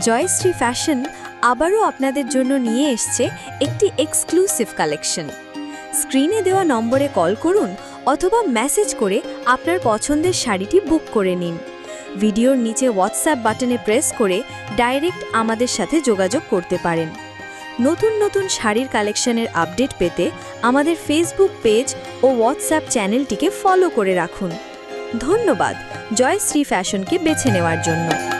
Jayashree fashion আবারও আপনাদের জন্য নিয়ে এসছে একটি এক্সক্লুসিভ কালেকশন। স্ক্রিনে দেওয়া নম্বরে কল করুন অথবা মেসেজ করে আপনার পছন্দের শাড়িটি বুক করে নিন। ভিডিওর নিচে হোয়াটসঅ্যাপ বাটনে প্রেস করে ডাইরেক্ট আমাদের সাথে যোগাযোগ করতে পারেন। নতুন নতুন শাড়ির কালেকশনের আপডেট পেতে আমাদের ফেসবুক পেজ ও হোয়াটসঅ্যাপ চ্যানেলটিকে ফলো করে রাখুন। ধন্যবাদ জয়শ্রী ফ্যাশনকে বেছে নেওয়ার জন্য।